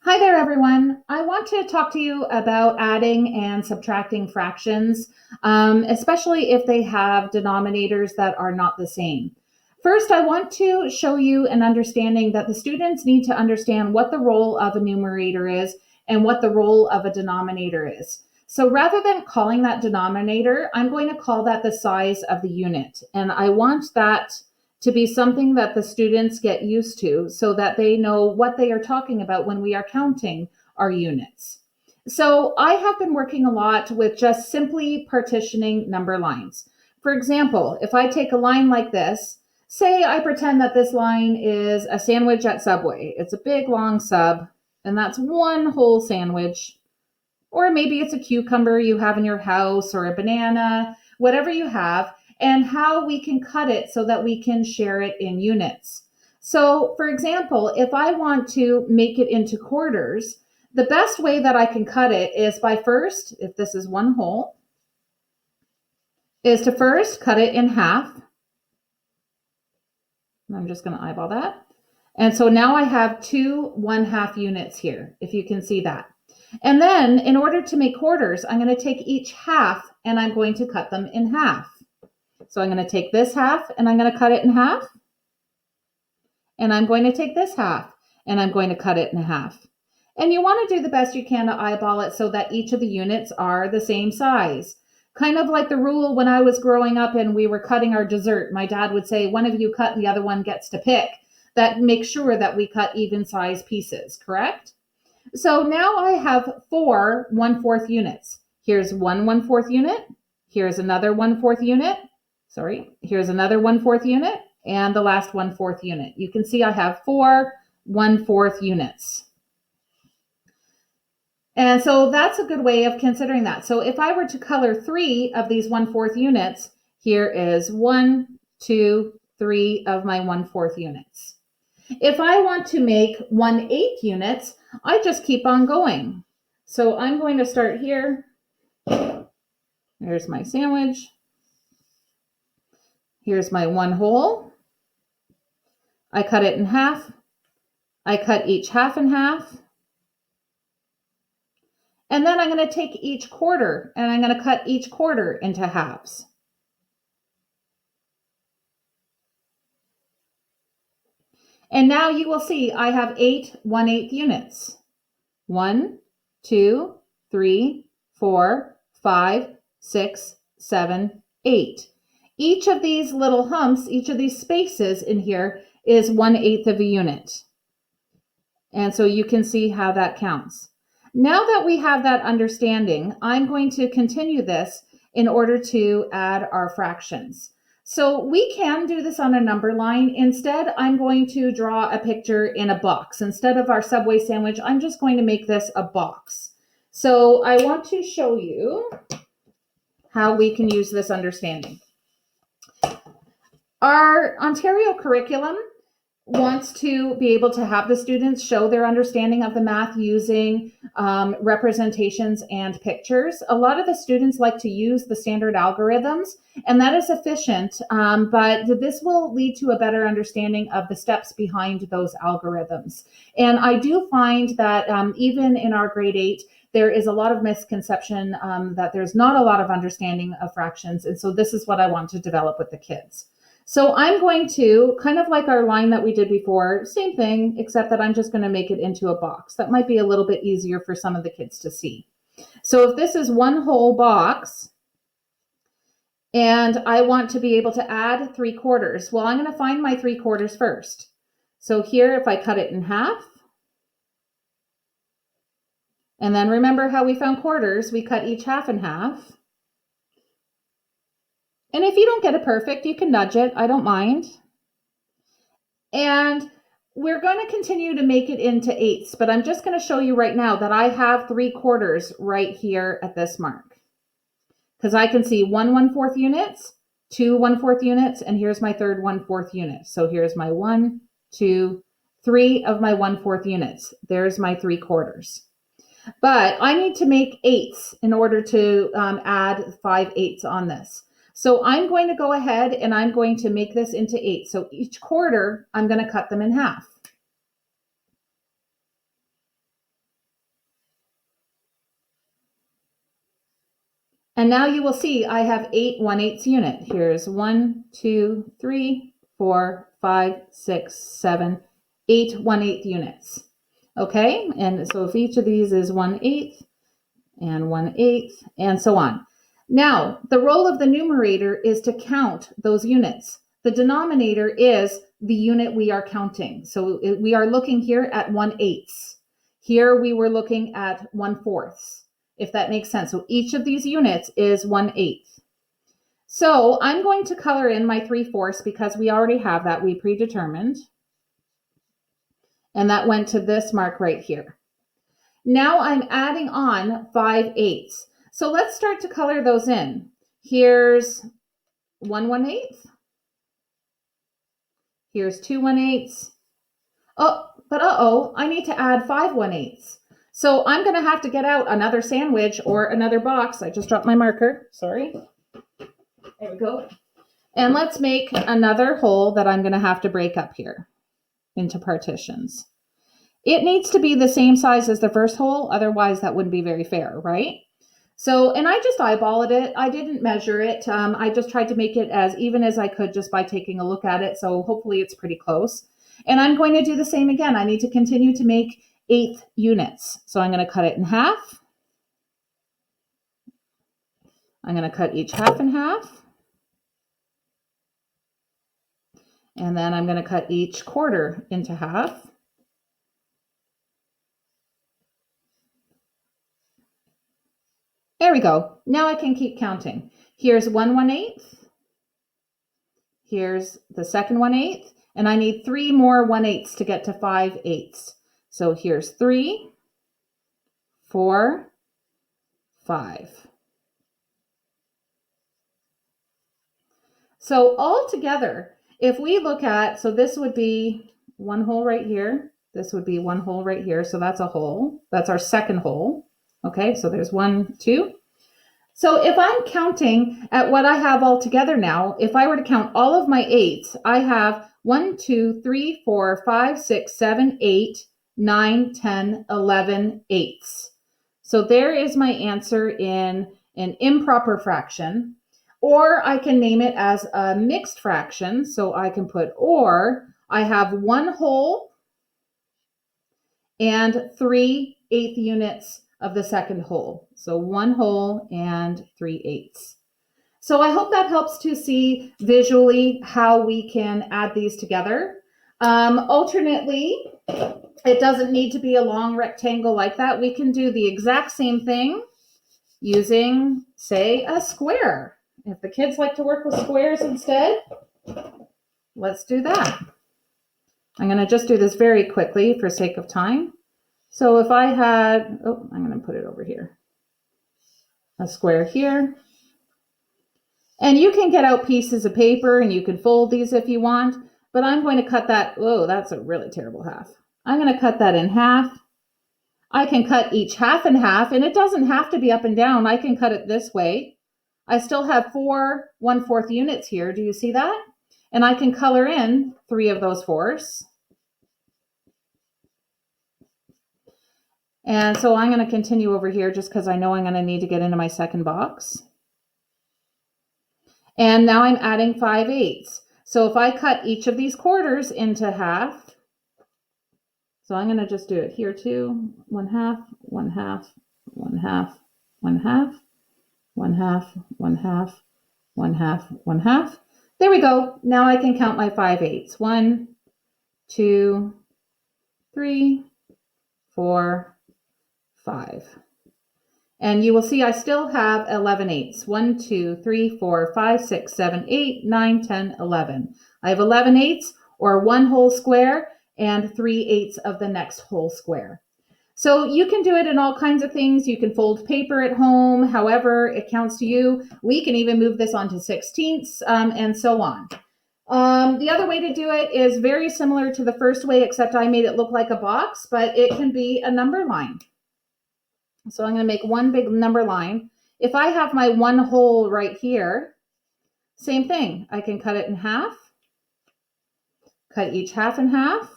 Hi there, everyone. I want to talk to you about adding and subtracting fractions, especially if they have denominators that are not the same. First, I want to show you an understanding that the students need to understand what the role of a numerator is and what the role of a denominator is. So rather than calling that denominator, I'm going to call that the size of the unit. And I want that to be something that the students get used to so that they know what they are talking about when we are counting our units. So I have been working a lot with just simply partitioning number lines. For example, if I take a line like this, say I pretend that this line is a sandwich at Subway. It's a big long sub, and that's one whole sandwich. Or maybe it's a cucumber you have in your house or a banana, whatever you have, and how we can cut it so that we can share it in units. So, for example, if I want to make it into quarters, the best way that I can cut it is by first, if this is one whole, is to first cut it in half. I'm just going to eyeball that. And so now I have two 1/2 units here, if you can see that. And then in order to make quarters, I'm going to take each half and I'm going to cut them in half. So I'm going to take this half and I'm going to cut it in half. And I'm going to take this half and I'm going to cut it in half. And you want to do the best you can to eyeball it so that each of the units are the same size. Kind of like the rule when I was growing up and we were cutting our dessert. My dad would say, one of you cut and the other one gets to pick. That makes sure that we cut even size pieces, correct? So now I have four 1/4 units. Here's one 1/4 unit. Here's another 1/4 unit. Here's another 1/4 unit. And the last 1/4 unit. You can see I have four 1/4 units. And so that's a good way of considering that. So if I were to color three of these 1/4 units, here is 1, 2, 3 of my 1/4 units. If I want to make 1/8 units, I just keep on going. So I'm going to start here. There's my sandwich. Here's my one whole. I cut it in half. I cut each half in half. And then I'm going to take each quarter and I'm going to cut each quarter into halves. And now you will see I have 8 1/8 units. 1, 2, 3, 4, 5, 6, 7, 8. Each of these little humps, each of these spaces in here is 1/8 of a unit. And so you can see how that counts. Now that we have that understanding, I'm going to continue this in order to add our fractions. So we can do this on a number line. Instead, I'm going to draw a picture in a box. Instead of our Subway sandwich, I'm just going to make this a box. So I want to show you how we can use this understanding. Our Ontario curriculum wants to be able to have the students show their understanding of the math using representations and pictures. A lot of the students like to use the standard algorithms, and that is efficient, but this will lead to a better understanding of the steps behind those algorithms. And I do find that even in our grade 8, there is a lot of misconception that there's not a lot of understanding of fractions, and so this is what I want to develop with the kids. So I'm going to, kind of like our line that we did before, same thing, except that I'm just going to make it into a box. That might be a little bit easier for some of the kids to see. So if this is one whole box, and I want to be able to add 3/4, well, I'm going to find my 3/4 first. So here, if I cut it in half, and then remember how we found quarters, we cut each half in half. And if you don't get it perfect, you can nudge it. I don't mind. And we're going to continue to make it into 8ths, but I'm just going to show you right now that I have 3/4 right here at this mark. Because I can see 1 1/4 units, 2 1/4 units, and here's my third 1/4 unit. So here's my 1, 2, 3 of my 1/4 units. There's my 3/4. But I need to make 8ths in order to add 5/8 on this. So I'm going to go ahead and I'm going to make this into 8. So each quarter, I'm going to cut them in half. And now you will see I have 8 1/8 unit. Here's 1, 2, 3, 4, 5, 6, 7, 8 1/8 units. Okay, and so if each of these is 1/8 and 1/8 and so on. Now, the role of the numerator is to count those units. The denominator is the unit we are counting. So we are looking here at 1/8. Here we were looking at 1/4, if that makes sense. So each of these units is 1/8. So I'm going to color in my 3/4 because we already have that, we predetermined. And that went to this mark right here. Now I'm adding on 5/8. So let's start to color those in. Here's 1 1/8. Here's 2 1/8. Oh, but I need to add 5 1/8. So I'm going to have to get out another sandwich or another box. I just dropped my marker. Sorry. There we go. And let's make another hole that I'm going to have to break up here into partitions. It needs to be the same size as the first hole, otherwise that wouldn't be very fair, right? So, and I just eyeballed it. I didn't measure it. I just tried to make it as even as I could just by taking a look at it. So hopefully it's pretty close. And I'm going to do the same again. I need to continue to make 1/8 units. So I'm going to cut it in half. I'm going to cut each half in half. And then I'm going to cut each quarter into half. There we go. Now I can keep counting. Here's 1 1/8. Here's the second 1/8. And I need 3 more 1/8 to get to 5/8. So here's 3, 4, 5. So all together, if we look at, so this would be one hole right here. This would be one hole right here. So that's a hole. That's our second hole. Okay, so there's 1, 2. So if I'm counting at what I have all together now, if I were to count all of my 8s, I have 1, 2, 3, 4, 5, 6, 7, 8, 9, 10, 11 8s. So there is my answer in an improper fraction. Or I can name it as a mixed fraction. So I can put, or I have 1 whole and 3/8 units of the second whole. So 1 whole and 3/8. So I hope that helps to see visually how we can add these together. Alternately, it doesn't need to be a long rectangle like that. We can do the exact same thing using, say, a square. If the kids like to work with squares instead, let's do that. I'm going to just do this very quickly for sake of time. So if I had, I'm going to put it over here, a square here. And you can get out pieces of paper and you can fold these if you want, but I'm going to cut that, that's a really terrible half. I'm going to cut that in half. I can cut each half in half, and it doesn't have to be up and down. I can cut it this way. I still have 4 1/4 units here. Do you see that? And I can color in 3 of those 4s. And so I'm going to continue over here just because I know I'm going to need to get into my second box. And now I'm adding 5/8. So if I cut each of these quarters into half, so I'm going to just do it here too. 1/2, 1/2, 1/2, 1/2. 1/2, 1/2, 1/2, 1/2. There we go. Now I can count my 5/8. 1, 2, 3, 4, 5. And you will see I still have 11 8s. 1, 2, 3, 4, 5, 6, 7, 8, 9, 10, 11. I have 11 8s, or 1 whole square, and 3/8 of the next whole square. So you can do it in all kinds of things. You can fold paper at home, however it counts to you. We can even move this onto 16ths and so on. The other way to do it is very similar to the first way, except I made it look like a box, but it can be a number line. So I'm going to make one big number line. If I have my 1 whole right here, same thing. I can cut it in half, cut each half in half,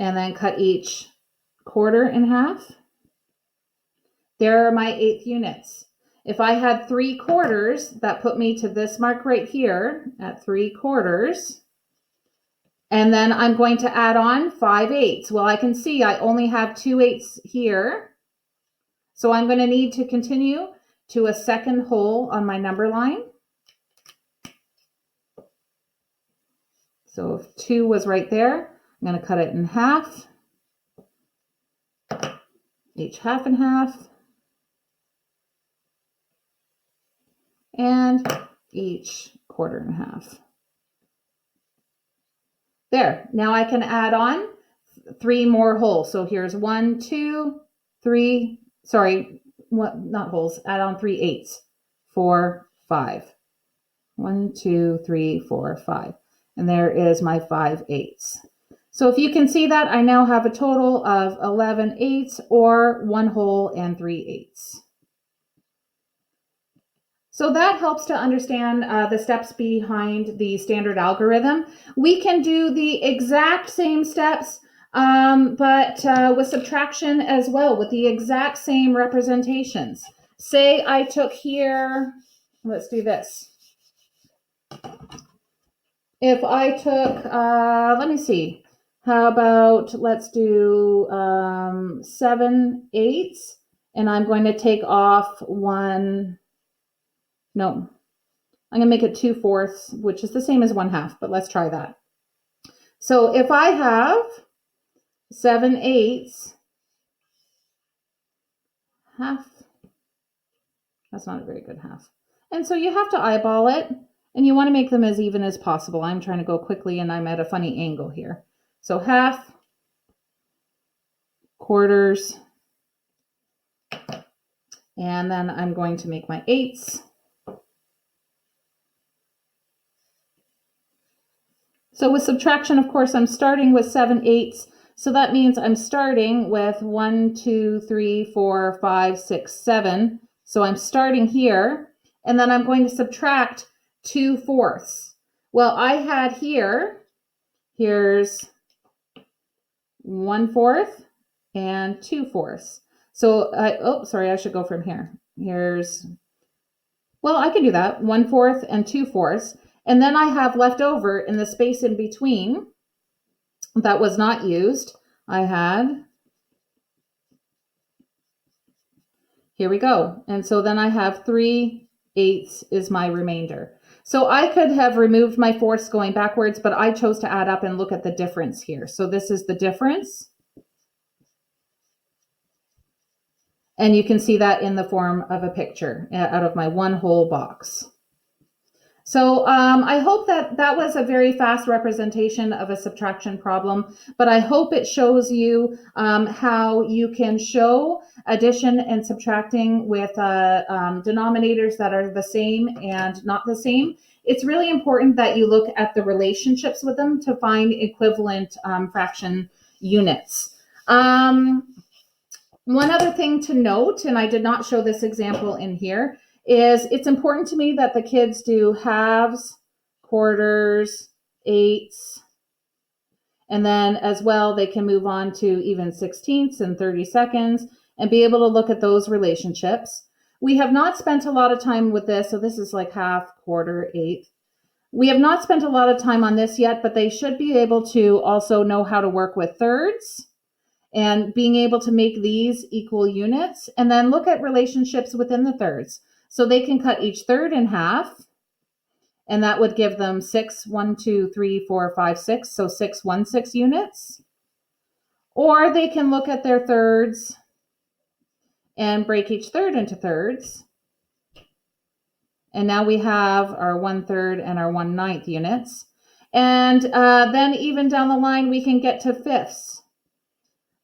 and then cut each quarter in half, There are my 1/8 units. If I had 3/4, that put me to this mark right here at 3/4. And then I'm going to add on 5/8. Well, I can see I only have 2/8 here. So I'm going to need to continue to a second hole on my number line. So if 2 was right there, I'm going to cut it in half, each half and half, and each 1/4 and half. There, now I can add on 3 more holes. So here's 1, 2, 3, sorry, what, not holes, add on 3/8, 4, 5. 1, 2, 3, 4, 5. And there is my 5/8. So if you can see that, I now have a total of 11/8 or 1 hole and 3/8. So that helps to understand the steps behind the standard algorithm. We can do the exact same steps, but with subtraction as well, with the exact same representations. Say I took here, let's do this. If I took, let me see, how about let's do 7/8, and I'm going to take off 1, no, I'm going to make it 2/4, which is the same as 1/2, but let's try that. So if I have 7/8, half, that's not a very good half. And so you have to eyeball it, and you want to make them as even as possible. I'm trying to go quickly, and I'm at a funny angle here. So half, 1/4, and then I'm going to make my 8s. So with subtraction, of course, I'm starting with 7/8. So that means I'm starting with 1, 2, 3, 4, 5, 6, 7. So I'm starting here, and then I'm going to subtract 2/4. Well, I had here's 1/4 and 2/4. So I should go from here. Well, I can do that, 1/4 and 2/4. And then I have left over in the space in between that was not used. I had, here we go. And so then I have 3/8 is my remainder. So I could have removed my fourths going backwards, but I chose to add up and look at the difference here. So this is the difference. And you can see that in the form of a picture out of my 1 whole box. So I hope that was a very fast representation of a subtraction problem, but I hope it shows you how you can show addition and subtracting with denominators that are the same and not the same. It's really important that you look at the relationships with them to find equivalent fraction units. One other thing to note, and I did not show this example in here, is it's important to me that the kids do halves, 1/4, 8s, and then as well they can move on to even 16ths and 32nds and be able to look at those relationships. We have not spent a lot of time with this, so this is like half, 1/4, 1/8. We have not spent a lot of time on this yet, but they should be able to also know how to work with thirds and being able to make these equal units, and then look at relationships within the thirds. So they can cut each third in half, and that would give them 6, 1, 2, 3, 4, 5, 6, so 6 1/6 units. Or they can look at their thirds and break each third into thirds. And now we have our 1/3 and our 1/9 units. And then even down the line, we can get to fifths.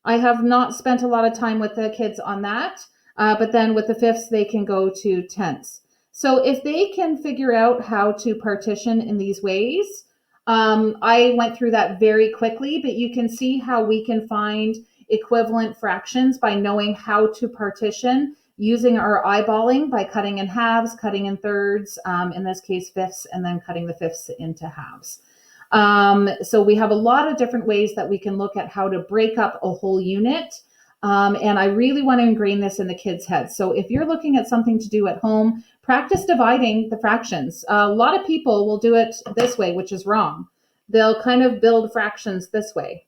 I have not spent a lot of time with the kids on that. But then with the fifths, they can go to tenths. So if they can figure out how to partition in these ways, I went through that very quickly, but you can see how we can find equivalent fractions by knowing how to partition using our eyeballing by cutting in halves, cutting in thirds, in this case fifths, and then cutting the fifths into halves. So we have a lot of different ways that we can look at how to break up a whole unit And I really want to ingrain this in the kids' heads. So if you're looking at something to do at home, practice dividing the fractions. A lot of people will do it this way, which is wrong. They'll kind of build fractions this way.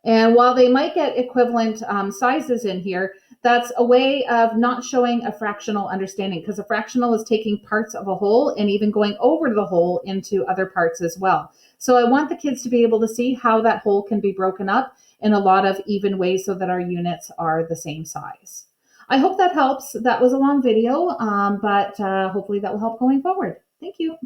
And while they might get equivalent sizes in here, that's a way of not showing a fractional understanding, because a fractional is taking parts of a whole and even going over the whole into other parts as well. So I want the kids to be able to see how that whole can be broken up in a lot of even ways so that our units are the same size. I hope that helps. That was a long video, but hopefully that will help going forward. Thank you.